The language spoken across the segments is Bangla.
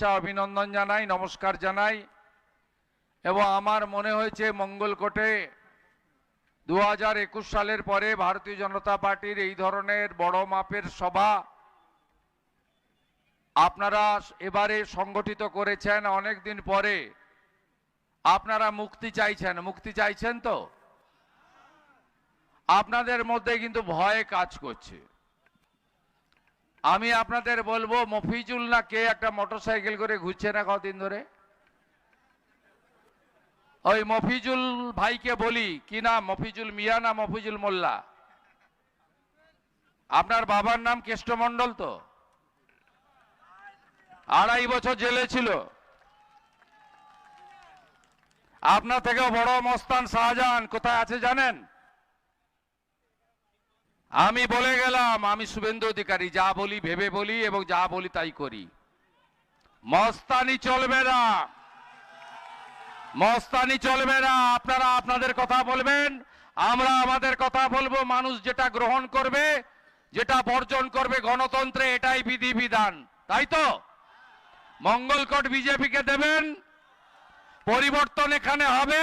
অভিনন্দন জানাই, নমস্কার জানাই। এবং আমার মনে হয়েছে মঙ্গলকোটে 2021 সালের পরে ভারতীয় জনতা পার্টির এই ধরনের বড় মাপের সভা আপনারা এবারে সংগঠিত করেছেন। অনেক দিন পরে আপনারা মুক্তি চাইছেন তো? আপনাদের মধ্যে কিন্তু ভয় কাজ করছে। আমি আপনাদের বলবো, মফিজুল না কে একটা মোটরসাইকেল করে ঘুরছে না কদিন ধরে, ওই মফিজুল ভাইকে বলি, কি নাম, মফিজুল মিয়া না মফিজুল মোল্লা? আপনার বাবার নাম কেষ্ট মণ্ডল তো? 2.5 বছর জেলে ছিল। আপনার থেকেও বড় মস্তান শাহজাহান কোথায় আছে জানেন? আমি বলে গেলাম, আমি শুভেন্দু অধিকারী, যা বলি ভেবে বলি এবং যা বলি তাই করি। মস্তানি চলবে না, মস্তানি চলবে না। আপনারা আপনাদের কথা বলবেন, আমরা আমাদের কথা বলবো। মানুষ যেটা গ্রহণ করবে, যেটা বর্জন করবে গণতন্ত্রে, এটাই বিধিবিধান, তাই তো? মঙ্গলকোট বিজেপিকে দেবেন, পরিবর্তন এখানে হবে।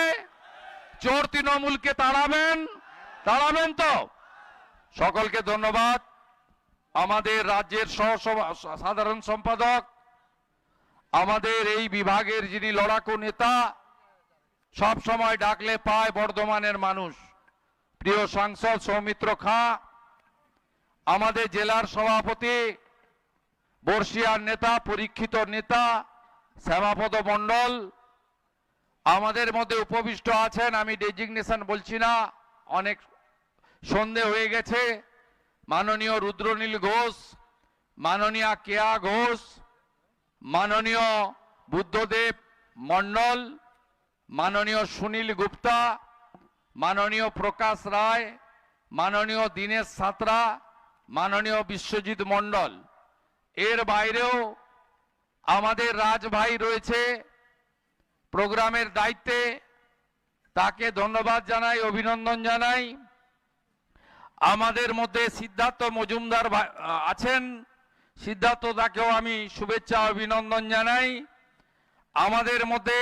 চোর তৃণমূলকে তাড়াবেন তো? সকলকে ধন্যবাদ। আমাদের রাজ্যের সাধারণ সম্পাদক, আমাদের এই বিভাগের যিনি লড়াকু নেতা, সব সময় ডাকলে পায় বর্ধমানের মানুষ, প্রিয় সাংসদ সৌমিত্র খাঁ, আমাদের জেলার সভাপতি, বর্ষিয়ার নেতা, পরীক্ষিত নেতা শ্যামাপদ মণ্ডল, আমাদের মধ্যে উপবিষ্ট আছেন, আমি ডেজিগনেশন বলছি না, অনেক সন্ধে হয়ে গেছে, মাননীয় রুদ্রনীল ঘোষ, মাননীয় কেয়া ঘোষ, মাননীয় বুদ্ধদেব মণ্ডল, মাননীয় সুনীল গুপ্তা, মাননীয় প্রকাশ রায়, মাননীয় দীনেশ সাঁতরা, মাননীয় বিশ্বজিৎ মণ্ডল। এর বাইরেও আমাদের রাজভাই রয়েছে প্রোগ্রামের দায়িত্বে, তাকে ধন্যবাদ জানাই, অভিনন্দন জানাই। আমাদের মধ্যে সিদ্ধার্থ মজুমদার আছেন, সিদ্ধার্থ দাকেও আমি শুভেচ্ছা অভিনন্দন জানাই। আমাদের মধ্যে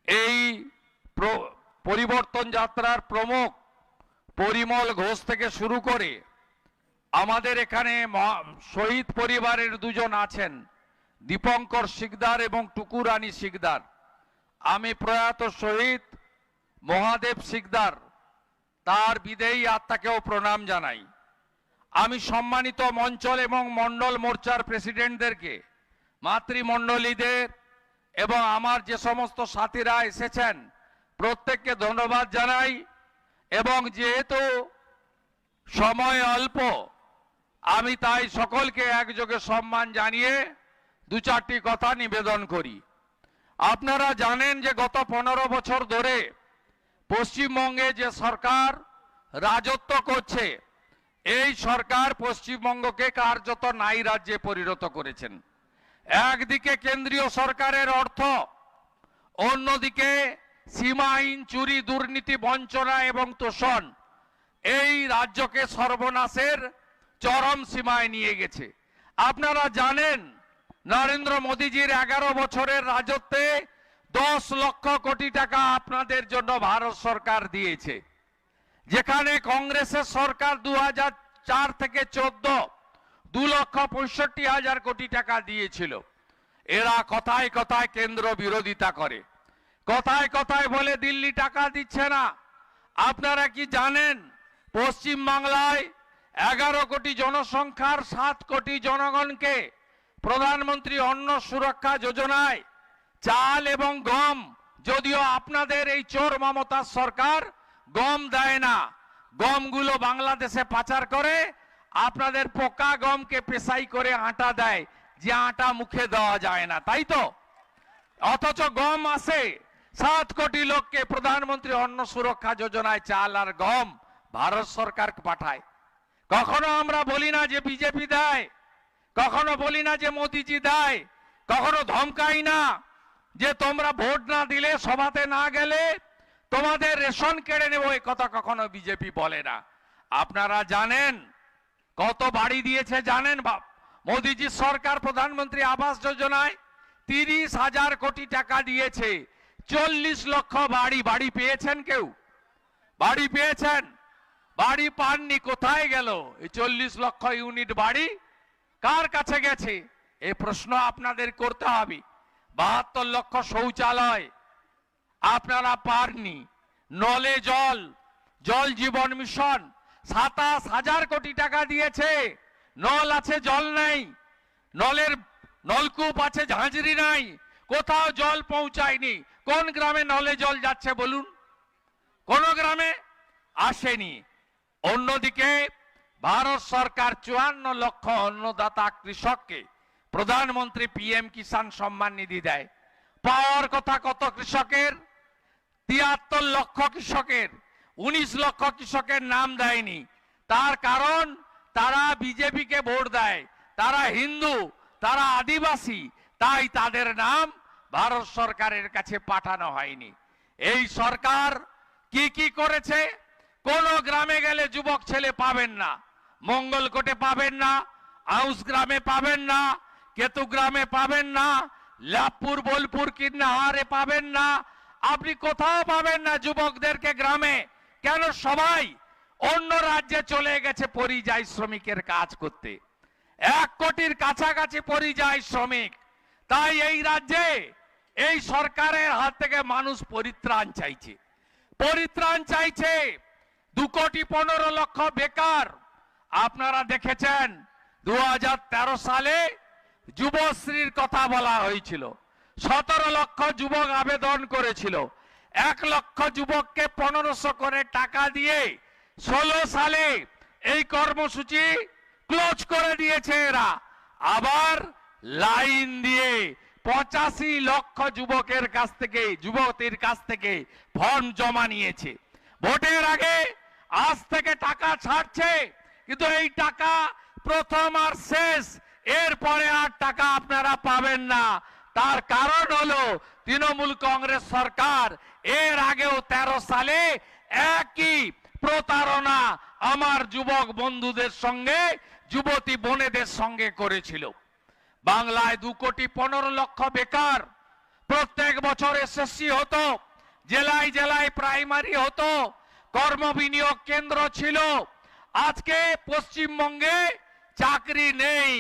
এই পরিবর্তন যাত্রার প্রমুখ পরিমল ঘোষ থেকে শুরু করে আমাদের এখানে শহীদ পরিবারের দুজন আছেন, দীপঙ্কর শিকদার এবং টুকুরানী শিকদার। আমি প্রয়াত শহীদ মহাদেব শিকদার, তার বিদেয়ী আত্মাকেও প্রণাম জানাই। আমি সম্মানিত মঞ্চল এবং মণ্ডল মোর্চার প্রেসিডেন্টদেরকে, মাতৃমণ্ডলীদের এবং আমার যে সমস্ত সাথীরা এসেছেন প্রত্যেককে ধন্যবাদ জানাই। এবং যেহেতু সময় অল্প, আমি তাই সকলকে একযোগে সম্মান জানিয়ে 2-4টি কথা নিবেদন করি। আপনারা জানেন যে গত 15 বছর ধরে পশ্চিমবঙ্গে যে সরকার রাজত্ব করছে, এই সরকার পশ্চিমবঙ্গকে কার্যত নাই রাজ্যে পরিণত করেছেন। একদিকে কেন্দ্রীয় সরকারের অর্থ, অন্যদিকে সীমাহীন চুরি, দুর্নীতি, বঞ্চনা এবং তোষণ এই রাজ্যকে সর্বনাশের চরম সীমায় নিয়ে গেছে। আপনারা জানেন নরেন্দ্র মোদীজির 11 বছরের রাজত্বে 10 লক্ষ কোটি টাকা আপনাদের জন্য ভারত সরকার দিয়েছে, যেখানে কংগ্রেসের সরকার 2004 থেকে 14 2,65,000 কোটি টাকা দিয়েছিল। এরা কথায় কথায় কেন্দ্র বিরোধিতা করে, কথায় কথায় বলে দিল্লি টাকা দিচ্ছে না। আপনারা কি জানেন পশ্চিম বাংলায় 11 কোটি জনসংখ্যার 7 কোটি জনগণকে প্রধানমন্ত্রী অন্ন সুরক্ষা যোজনায় চাল এবং গম, যদিও আপনাদের এই চোর মমতার সরকার গম দেয় না, গমগুলো বাংলাদেশে পাচার করে আপনাদের পোকা গমকে পেশাই করে আটা দেয়, যে আটা মুখে দেওয়া যায় না, তাই তো? অথচ গম আসে 7 কোটি লোককে প্রধানমন্ত্রী অন্ন সুরক্ষা যোজনায় চাল আর গম ভারত সরকার পাঠায়। কখনো আমরা বলি না যে বিজেপি দেয়, কখনো বলি না যে মোদিজি দেয়, কখনো ধমকাই না যে তোমরা ভোট না দিলে, সভাতে না গেলে তোমাদের রেশন কেড়ে নেব, এই কথা কখনো বিজেপি বলে না। আপনারা জানেন কত বাড়ি দিয়েছে জানেন মোদিজি সরকার প্রধানমন্ত্রী আবাস যোজনায় 30,000 কোটি টাকা দিয়েছে। 40 লক্ষ বাড়ি, বাড়ি পেয়েছেন কেউ? বাড়ি পেয়েছেন? বাড়ি পাননি, কোথায় গেল এই 40 লক্ষ ইউনিট বাড়ি? কার কাছে গেছে? এই প্রশ্ন আপনাদের করতে হবে। 72 লক্ষ শৌচালয় আপনারা পাননি। নলে জল, জল জীবন মিশন 27,000 কোটি টাকা দিয়েছে। নল আছে, জল নেই। নলের নলকূপ আছে, ঝাঁঝরি নাই। কোথাও জল পৌঁছায়নি। কোন গ্রামে নলে জল যাচ্ছে বলুন? কোন গ্রামে আসেনি। অন্যদিকে ভারত সরকার 54 লক্ষ অন্নদাতা কৃষককে প্রধানমন্ত্রী পিএম কিষাণ সম্মান নিধি দেয়। পাওয়ার কথা কত কৃষকের? 73 লক্ষ কৃষকের। 19 লক্ষ কৃষকের নাম দেয়নি। তার কারণ তারা বিজেপিকে ভোট দেয়, তারা হিন্দু, তারা আদিবাসী, তাই তাদের নাম ভারত সরকারের কাছে পাঠানো হয়নি। এই সরকার কি কি করেছে? কোন গ্রামে গেলে যুবক ছেলে পাবেন না। মঙ্গলকোটে পাবেন না, আউস গ্রামে পাবেন না, কেতু গ্রামে পাবেন না, লাভপুর বোলপুর কিন্নাহারে পাবেন না। আপনি কোথাও পাবেন না যুবকদেরকে গ্রামে। কেন? সবাই অন্য রাজ্যে চলে গেছে পরিযায়ী শ্রমিকের কাজ করতে। 1 কোটির কাছাকাছি পরিযায়ী শ্রমিক। তাই এই রাজ্যে এই সরকারের হাত থেকে মানুষ পরিত্রাণ চাইছে, পরিত্রাণ চাইছে। 2 কোটি 15 লক্ষ বেকার। আপনারা দেখেছেন 2013 সালে যুবশ্রীর কথা বলা হয়েছিল। 17 লক্ষ যুবক আবেদন করেছিল। 1 লক্ষ যুবককে 1500 করে টাকা দিয়ে 16 সালে এই কর্মসূচি ক্লোজ করে দিয়েছে এরা। আবার লাইন দিয়ে 85 লক্ষ যুবকের কাছ থেকে, যুবতীর কাছ থেকে ফর্ম জমা নিয়েছে। ভোটের আগে আজ থেকে টাকা ছাড়ছে, কিন্তু এই টাকা প্রথম আর শেষ, এরপরে আর টাকা আপনারা পাবেন না। তার কারণ হলো তৃণমূল কংগ্রেস সরকার এর আগেও 13 সালে একই প্রতারণা আমার যুবক বন্ধুদের সঙ্গে, যুবতী বোনেদের সঙ্গে করেছিল। বাংলায় 2 কোটি 15 লক্ষ বেকার। প্রত্যেক বছর এসএসসি হতো, জেলায় জেলায় প্রাইমারি হতো, কর্ম বিনিয়োগ কেন্দ্র ছিল। আজকে পশ্চিমবঙ্গে চাকরি নেই।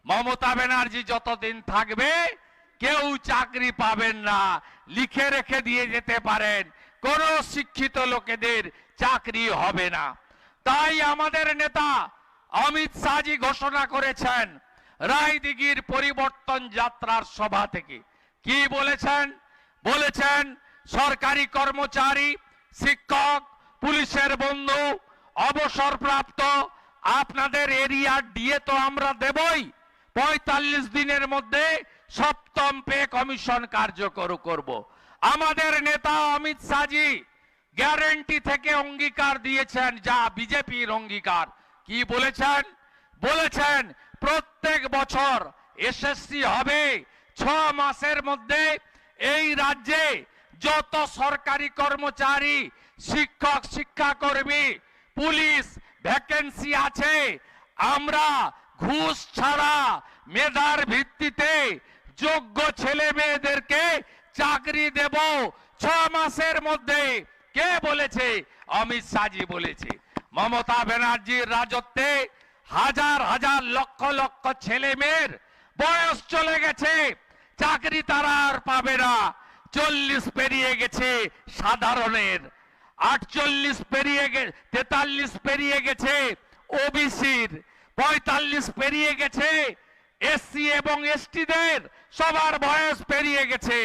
মমতা ব্যানার্জি যতদিন থাকবে কেউ চাকরি পাবেন না। লিখে রেখে দিয়ে যেতে পারেন, কোন শিক্ষিত লোকেদের চাকরি হবে না। তাই আমাদের নেতা অমিত শাহজি ঘোষণা করেছেন রায়দিঘির পরিবর্তন যাত্রার সভা থেকে। কি বলেছেন? বলেছেন সরকারি কর্মচারী, শিক্ষক, পুলিশের বন্ধু, অবসরপ্রাপ্ত আপনাদের এরিয়ার ডিএ তো আমরা দেবই। 45 দিনের মধ্যে 7ম পে কমিশন কার্যকর করব। আমাদের নেতা অমিত শাহজি গ্যারান্টি থেকে অঙ্গীকার দিয়েছেন, যা বিজেপির অঙ্গীকার। কি বলেছেন? বলেছেন প্রত্যেক বছর এসএসসি হবে। 6 মাসের মধ্যে এই রাজ্যে যত সরকারি কর্মচারী, শিক্ষক, শিক্ষাকর্মী, পুলিশ ভ্যাকেন্সি আছে, আমরা ঘুষ ছাড়া মেধার ভিত্তিতে যোগ্য ছেলে মেয়েদেরকে চাকরি দেব 6 মাসের মধ্যে। কে বলেছে? অমিত শাহজি বলেছে। মমতা ব্যানার্জির রাজত্বে হাজার হাজার লক্ষ লক্ষ ছেলে মেয়ের বয়স চলে গেছে, চাকরি তারা আর পাবে না। 40 পেরিয়ে গেছে সাধারণের, 48 পেরিয়ে 43 পেরিয়ে গেছে ওবিসির, 45 পেরিয়ে গেছে এসসি এবং এসটিদের, সবার বয়স পেরিয়ে গেছে।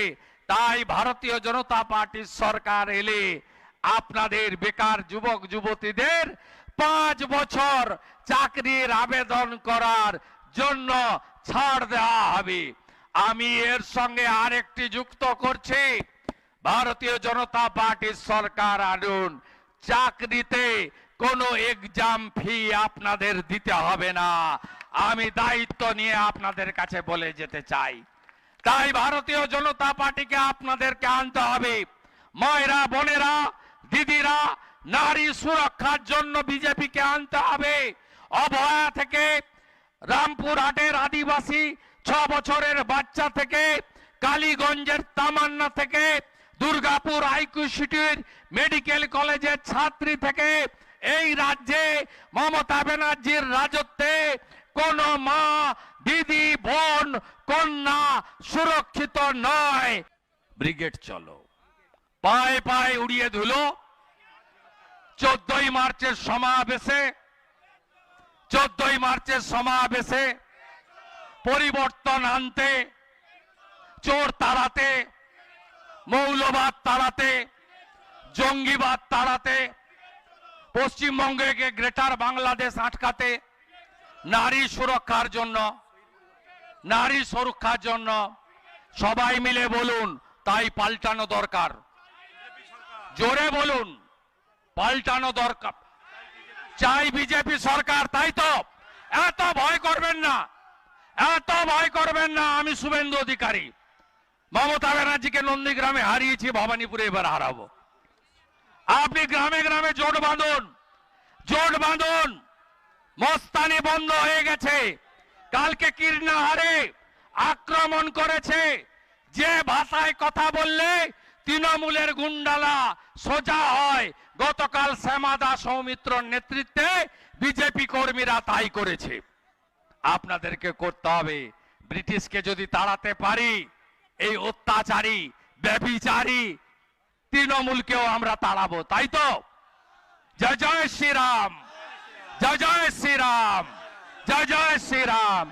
তাই ভারতীয় জনতা পার্টির সরকার এলে আপনাদের বেকার যুবক যুবতীদের 5 বছর চাকরির আবেদন করার জন্য ছাড় দেওয়া হবে। আমি এর সঙ্গে আরেকটি যুক্ত করছি, ভারতীয় জনতা পার্টির সরকার আনুন, চাকরিতে কোনো এক্সাম ফি আপনাদের দিতে হবে না। আমি দায়িত্ব নিয়ে আপনাদের কাছে বলে যেতে চাই। তাই ভারতীয় জনতা পার্টিকে আপনাদেরকে আনতে হবে। মায়েরা, বোনেরা, দিদিরা, নারী সুরক্ষার জন্য বিজেপিকে আনতে হবে। অভয়া থেকে রামপুরহাটের আদিবাসী 6 বছরের বাচ্চা থেকে, কালীগঞ্জের তামান্না থেকে, দুর্গাপুর আইকিউ সিটির মেডিকেল কলেজের ছাত্রী থেকে এই রাজ্যে মমতা ব্যানার্জির রাজত্বে কোন মা, দিদি, বোন, কন্যা সুরক্ষিত নয়। ব্রিগেড চলো, পায়ে পায়ে উড়িয়ে ধুলো 14ই মার্চের সমাবেশে, 14ই মার্চের সমাবেশে পরিবর্তন আনতে, চোর তাড়াতে, মৌলবাদ তাড়াতে, জঙ্গিবাদ তাড়াতে, পশ্চিমবঙ্গকে গ্রেটার বাংলাদেশ আটকাতে, নারী সুরক্ষার জন্য, নারী সুরক্ষার জন্য সবাই মিলে বলুন তাই পাল্টানো দরকার। জোরে বলুন, পাল্টানো দরকার। চাই বিজেপি সরকার, তাই তো? এত ভয় করবেন না, এত ভয় করবেন না। আমি শুভেন্দু অধিকারী মমতা ব্যানার্জিকে নন্দীগ্রামে হারিয়েছি, ভবানীপুরে এবার হারাবো। আপনি গ্রামে গ্রামে জোট বাঁধুন, জোট বাঁধুন। মস্তানি বন্ধ হয়ে গেছে। কালকে কীর্ণাহারে আক্রমণ করেছে, যে ভাষায় কথা বললে তৃণমূলের গুন্ডালা সোজা হয়। গতকাল শ্যামাদা সৌমিত্রর নেতৃত্বে বিজেপি কর্মীরা তাই করেছে। আপনাদেরকে করতে হবে। ব্রিটিশকে যদি তাড়াতে পারি, এই অত্যাচারী ব্যভিচারী তৃণমূলকেও আমরা তাড়াবো, তাই তো? জয় জয় শ্রীরাম, জয় জয় শ্রীরাম, জয় জয় শ্রীরাম।